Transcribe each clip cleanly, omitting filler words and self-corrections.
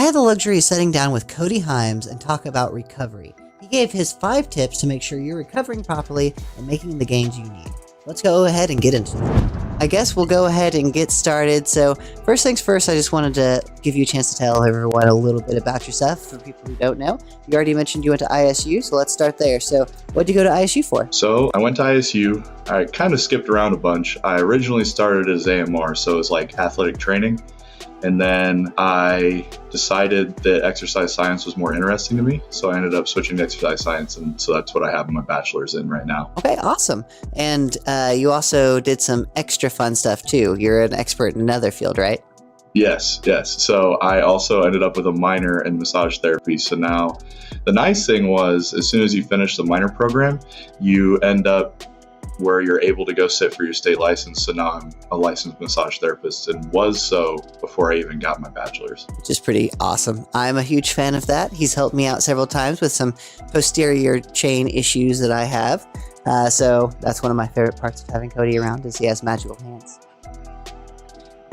had the luxury of sitting down with Cody Himes and talk about recovery. He gave his 5 tips to make sure you're recovering properly and making the gains you need. Let's go ahead and get into it. I guess we'll go ahead and get started. So first things first, I just wanted to give you a chance to tell everyone a little bit about yourself for people who don't know. You already mentioned you went to ISU, so let's start there. So what did you go to ISU for? So I went to ISU. I kind of skipped around a bunch. I originally started as AMR, so it was like athletic training. And then I decided that exercise science was more interesting to me. So I ended up switching to exercise science. And so that's what I have my bachelor's in right now. Okay, awesome. And you also did some extra fun stuff too. You're an expert in another field, right? Yes. So I also ended up with a minor in massage therapy. So now the nice thing was, as soon as you finish the minor program, you end up where you're able to go sit for your state license. So now I'm a licensed massage therapist and was so before I even got my bachelor's. Which is pretty awesome. I'm a huge fan of that. He's helped me out several times with some posterior chain issues that I have. So that's one of my favorite parts of having Cody around is he has magical hands.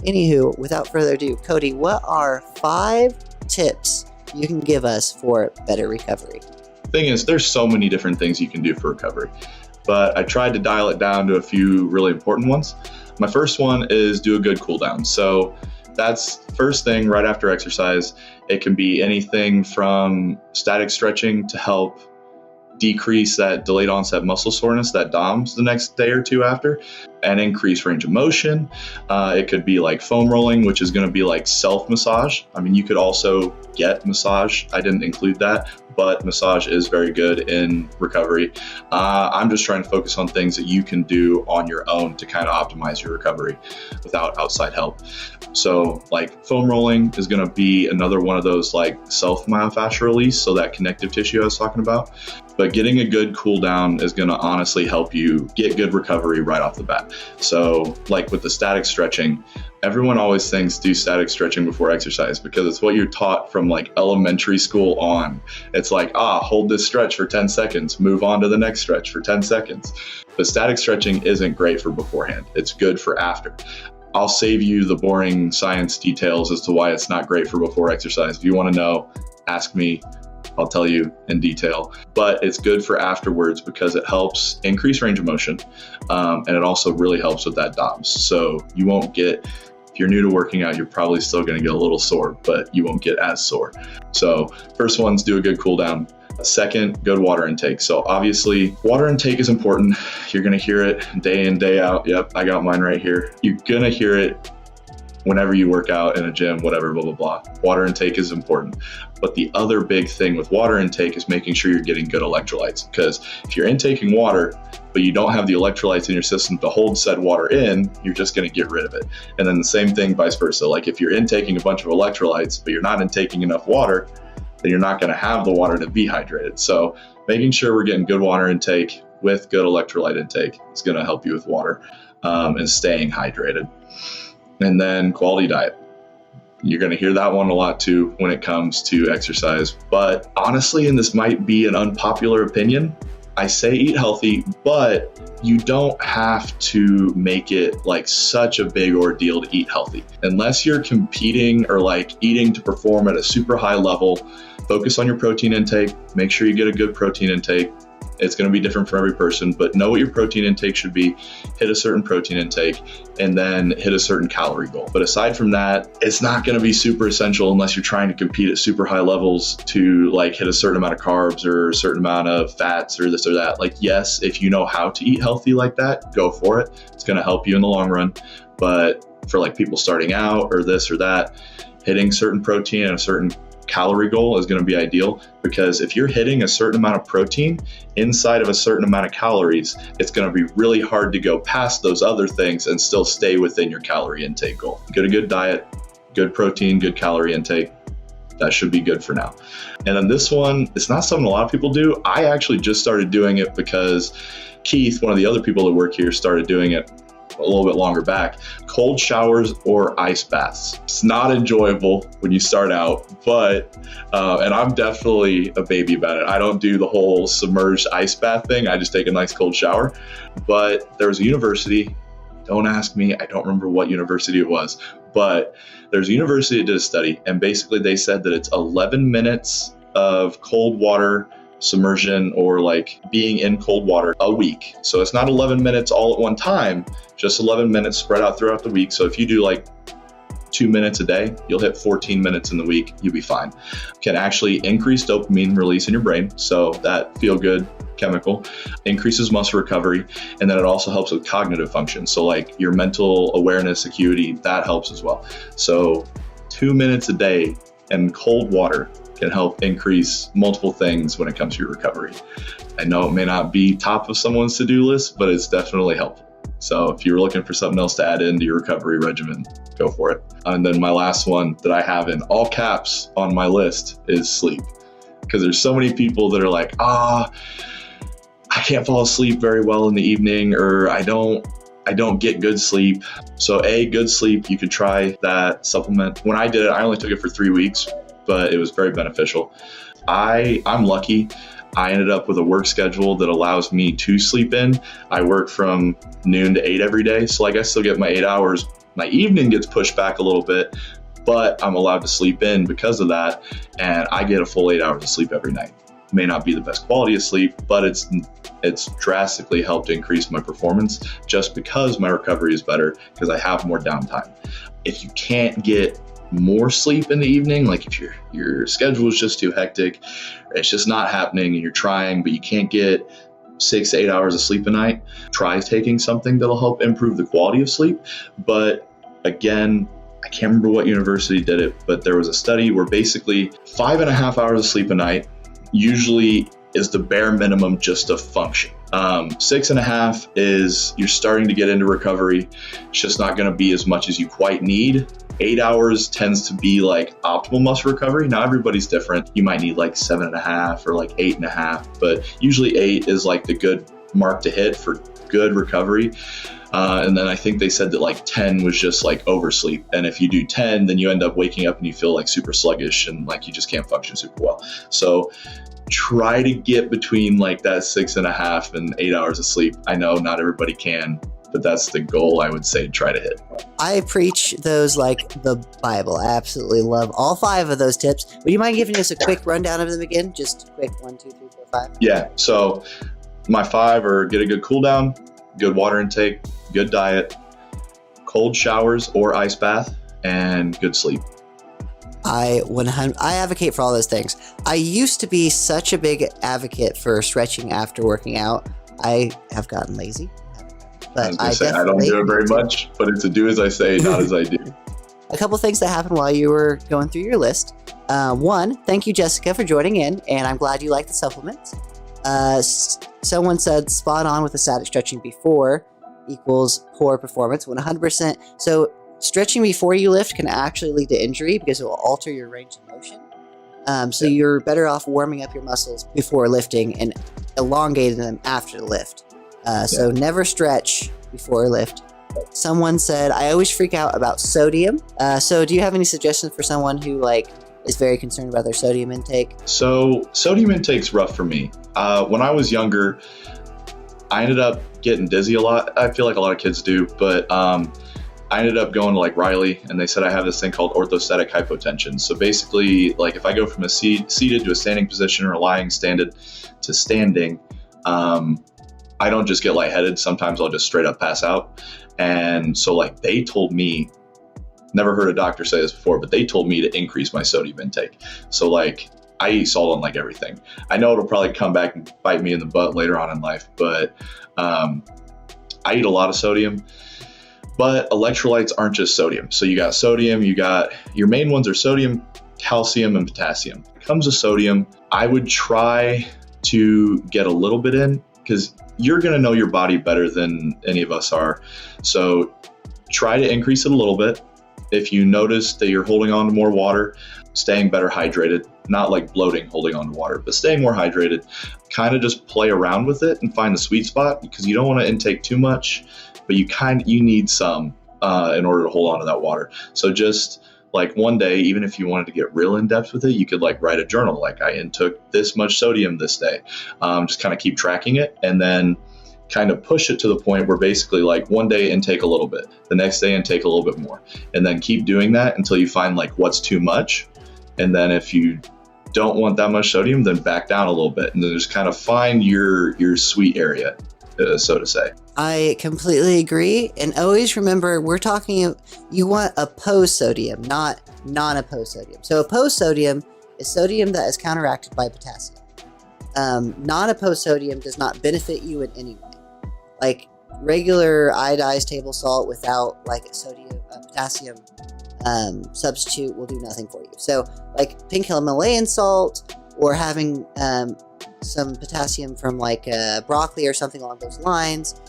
Anywho, without further ado, Cody, what are 5 tips you can give us for better recovery? The thing is, there's so many different things you can do for recovery, but I tried to dial it down to a few really important ones. My first one is do a good cool down. So that's first thing right after exercise. It can be anything from static stretching to help decrease that delayed onset muscle soreness that DOMs the next day or two after, and increase range of motion. It could be like foam rolling, which is going to be like self massage. I mean, you could also get massage. I didn't include that, but massage is very good in recovery. I'm just trying to focus on things that you can do on your own to kind of optimize your recovery without outside help. So like foam rolling is going to be another one of those like self myofascial release, so that connective tissue I was talking about. But getting a good cool down is going to honestly help you get good recovery right off the bat. So like with the static stretching, everyone always thinks do static stretching before exercise because it's what you're taught from like elementary school on. It's like, hold this stretch for 10 seconds, move on to the next stretch for 10 seconds. But static stretching isn't great for beforehand. It's good for after. I'll save you the boring science details as to why it's not great for before exercise. If you want to know, ask me. I'll tell you in detail, but it's good for afterwards because it helps increase range of motion. And it also really helps with that DOMS. So you won't get, if you're new to working out, you're probably still going to get a little sore, but you won't get as sore. So first one's do a good cool down. Second, good water intake. So obviously water intake is important. You're going to hear it day in, day out. Yep. I got mine right here. You're going to hear it whenever you work out in a gym, whatever, blah, blah, blah. Water intake is important. But the other big thing with water intake is making sure you're getting good electrolytes. Because if you're intaking water, but you don't have the electrolytes in your system to hold said water in, you're just going to get rid of it. And then the same thing vice versa. Like if you're intaking a bunch of electrolytes, but you're not intaking enough water, then you're not going to have the water to be hydrated. So making sure we're getting good water intake with good electrolyte intake is going to help you with water and staying hydrated. And then quality diet. You're going to hear that one a lot too when it comes to exercise. But honestly, and this might be an unpopular opinion, I say eat healthy, but you don't have to make it like such a big ordeal to eat healthy. Unless you're competing or like eating to perform at a super high level, focus on your protein intake. Make sure you get a good protein intake. It's going to be different for every person, but know what your protein intake should be, hit a certain protein intake, and then hit a certain calorie goal. But aside from that, it's not going to be super essential unless you're trying to compete at super high levels to like hit a certain amount of carbs or a certain amount of fats or this or that. Like, yes, if you know how to eat healthy like that, go for it. It's going to help you in the long run. But for like people starting out or this or that, hitting certain protein and a certain calorie goal is going to be ideal, because if you're hitting a certain amount of protein inside of a certain amount of calories, it's going to be really hard to go past those other things and still stay within your calorie intake goal. Get a good diet, good protein, good calorie intake. That should be good for now. And then this one, it's not something a lot of people do. I actually just started doing it because Keith, one of the other people that work here, started doing it a little bit longer back. Cold showers or ice baths. It's not enjoyable when you start out, but and I'm definitely a baby about it. I don't do the whole submerged ice bath thing. I just take a nice cold shower. But there was a university, don't ask me, I don't remember what university it was, but there's a university that did a study, and basically they said that it's 11 minutes of cold water submersion, or like being in cold water a week. So it's not 11 minutes all at one time, just 11 minutes spread out throughout the week. So if you do like 2 minutes a day, you'll hit 14 minutes in the week, you'll be fine. Can actually increase dopamine release in your brain, so that feel good chemical increases muscle recovery, and then it also helps with cognitive function. So like your mental awareness, acuity, that helps as well. So 2 minutes a day in cold water can help increase multiple things when it comes to your recovery. I know it may not be top of someone's to-do list, but it's definitely helpful. So if you're looking for something else to add into your recovery regimen, go for it. And then my last one that I have in all caps on my list is sleep. Because there's so many people that are like, I can't fall asleep very well in the evening, or I don't get good sleep. So good sleep, you could try that supplement. When I did it, I only took it for 3 weeks, but it was very beneficial. I'm lucky. I ended up with a work schedule that allows me to sleep in. I work from noon to 8 every day. So like I still get my 8 hours. My evening gets pushed back a little bit, but I'm allowed to sleep in because of that. And I get a full 8 hours of sleep every night. May not be the best quality of sleep, but it's drastically helped increase my performance just because my recovery is better, because I have more downtime. If you can't get more sleep in the evening, like if your schedule is just too hectic, it's just not happening, and you're trying, but you can't get 6 to 8 hours of sleep a night, try taking something that'll help improve the quality of sleep. But again, I can't remember what university did it, but there was a study where basically 5.5 hours of sleep a night usually is the bare minimum just to function. 6.5 is you're starting to get into recovery. It's just not going to be as much as you quite need. 8 hours tends to be like optimal muscle recovery. Now everybody's different. You might need like 7.5 or like 8.5, but usually 8 is like the good mark to hit for good recovery. And then I think they said that like 10 was just like oversleep. And if you do 10, then you end up waking up and you feel like super sluggish and like you just can't function super well. So try to get between like that 6.5 and 8 hours of sleep. I know not everybody can, but that's the goal I would say try to hit. I preach those like the Bible. I absolutely love all 5 of those tips. Would you mind giving us a quick rundown of them again? Just a quick 1, 2, 3, 4, 5. Yeah. So my 5 are get a good cool down, good water intake, good diet, cold showers or ice bath, and good sleep. I advocate for all those things. I used to be such a big advocate for stretching after working out. I have gotten lazy. But I don't do it very much, but it's a do as I say, not as I do. A couple things that happened while you were going through your list. One, thank you, Jessica, for joining in, and I'm glad you like the supplements. Someone said spot on with the static stretching before equals poor performance, 100%. So stretching before you lift can actually lead to injury because it will alter your range of motion. So you're better off warming up your muscles before lifting and elongating them after the lift. So never stretch before a lift. Someone said, I always freak out about sodium. So do you have any suggestions for someone who is very concerned about their sodium intake? So sodium intake's rough for me. When I was younger, I ended up getting dizzy a lot. I feel like a lot of kids do, but I ended up going to like Riley, and they said I have this thing called orthostatic hypotension. So basically, like if I go from a seated to a standing position or a lying standing to standing, I don't just get lightheaded. Sometimes I'll just straight up pass out. And so like they told me, never heard a doctor say this before, but they told me to increase my sodium intake. So like I eat salt on like everything. I know it'll probably come back and bite me in the butt later on in life, but I eat a lot of sodium. But electrolytes aren't just sodium. So you got sodium, you got your main ones are sodium, calcium, and potassium. When it comes to sodium, I would try to get a little bit in, because you're going to know your body better than any of us are. So try to increase it a little bit. If you notice that you're holding on to more water, staying better hydrated, not like bloating, holding on to water, but staying more hydrated, kind of just play around with it and find the sweet spot, because you don't want to intake too much, but you need some in order to hold on to that water. So just like one day, even if you wanted to get real in depth with it, you could like write a journal, like I intook this much sodium this day. Just kind of keep tracking it. And then kind of push it to the point where basically like one day intake a little bit, the next day intake a little bit more, and then keep doing that until you find like what's too much. And then if you don't want that much sodium, then back down a little bit, and then just kind of find your sweet area, so to say. I completely agree. And always remember, we're talking, you want opposed sodium, not non-opposed sodium. So opposed sodium is sodium that is counteracted by potassium. Non-opposed sodium does not benefit you in any way. Like regular iodized table salt without like a sodium, potassium substitute will do nothing for you. So like pink Himalayan salt, or having some potassium from like broccoli or something along those lines,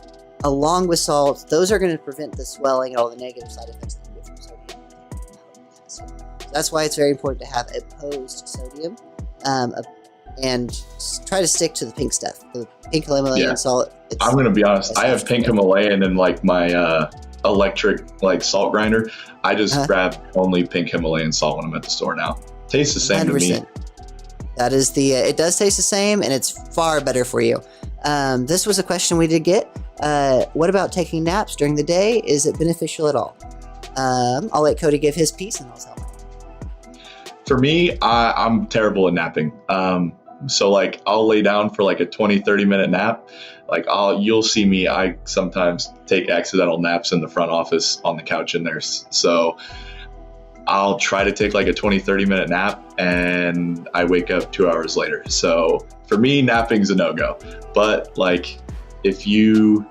along with salt, those are going to prevent the swelling and all the negative side effects that you get from sodium and potassium. So that's why it's very important to have opposed sodium, and try to stick to the pink stuff. The pink Himalayan salt. I'm going to be honest. I have pink Himalayan in like my electric like salt grinder. I just grab only pink Himalayan salt when I'm at the store now. Tastes the same 100%. To me. That is the, it does taste the same, and it's far better for you. This was a question we did get. What about taking naps during the day? Is it beneficial at all? I'll let Cody give his piece, and I'll tell mine. For me, I'm terrible at napping. So like I'll lay down for like a 20-30 minute nap. Like you'll see me, I sometimes take accidental naps in the front office on the couch in there. So I'll try to take like a 20-30 minute nap, and I wake up 2 hours later. So for me, napping's a no-go. But like if you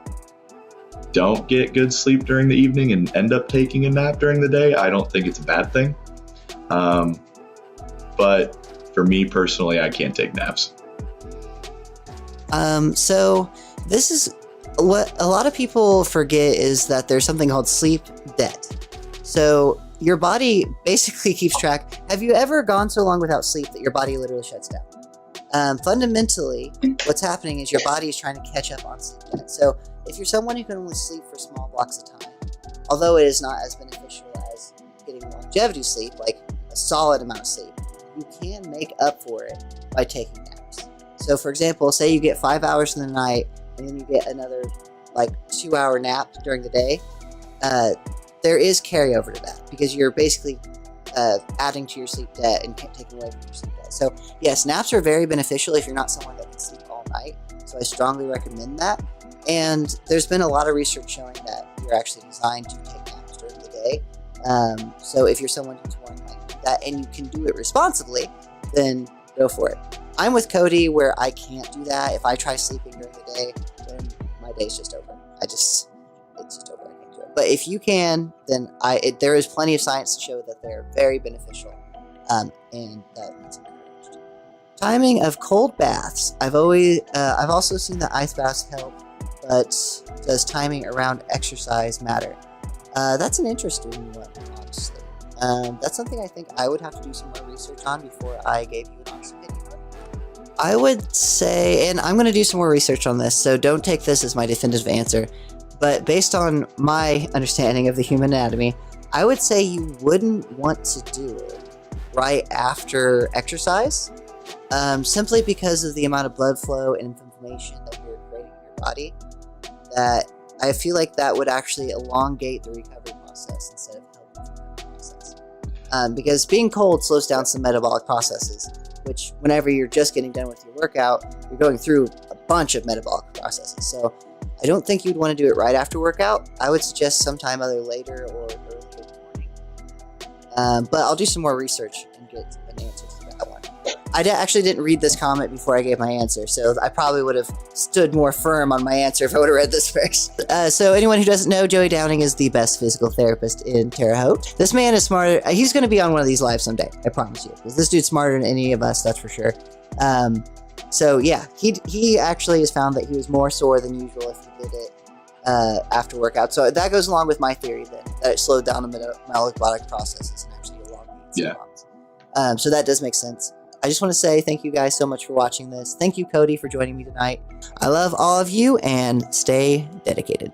don't get good sleep during the evening and end up taking a nap during the day, I don't think it's a bad thing. But for me personally, I can't take naps. So this is what a lot of people forget, is that there's something called sleep debt. So your body basically keeps track. Have you ever gone so long without sleep that your body literally shuts down? Fundamentally, what's happening is your body is trying to catch up on sleep debt. So if you're someone who can only sleep for small blocks of time, although it is not as beneficial as getting longevity sleep, like a solid amount of sleep, you can make up for it by taking naps. So for example, say you get 5 hours in the night, and then you get another like 2 hour nap during the day. There is carryover to that, because you're basically adding to your sleep debt and taking away from your sleep debt. So yes, naps are very beneficial if you're not someone that can sleep all night. So I strongly recommend that. And there's been a lot of research showing that you're actually designed to take naps during the day. So if you're someone who's more inclined to do that and you can do it responsibly, then go for it. I'm with Cody where I can't do that. If I try sleeping during the day, then my day's just over. It's just over. I can't do it. But if you can, then there is plenty of science to show that they're very beneficial, and that is encouraged. Timing of cold baths. I've also seen that ice baths help, but does timing around exercise matter? That's an interesting one, honestly. That's something I think I would have to do some more research on before I gave you an honest opinion. I would say, and I'm going to do some more research on this, so don't take this as my definitive answer, but based on my understanding of the human anatomy, I would say you wouldn't want to do it right after exercise, simply because of the amount of blood flow and inflammation that you're creating in your body, that I feel like that would actually elongate the recovery process instead of helping the recovery process. Because being cold slows down some metabolic processes, which whenever you're just getting done with your workout, you're going through a bunch of metabolic processes. So I don't think you'd want to do it right after workout. I would suggest sometime either later or early in the morning. But I'll do some more research and get an answer to that one. I actually didn't read this comment before I gave my answer, so I probably would have stood more firm on my answer if I would have read this first. So anyone who doesn't know, Joey Downing is the best physical therapist in Terre Haute. This man is smarter. He's going to be on one of these lives someday, I promise you, because this dude's smarter than any of us, that's for sure. So yeah, he actually has found that he was more sore than usual if he did it after workout. So that goes along with my theory then, that it slowed down the metabolic processes and actually elongated symptoms. So that does make sense. I just want to say thank you guys so much for watching this. Thank you, Cody, for joining me tonight. I love all of you, and stay dedicated.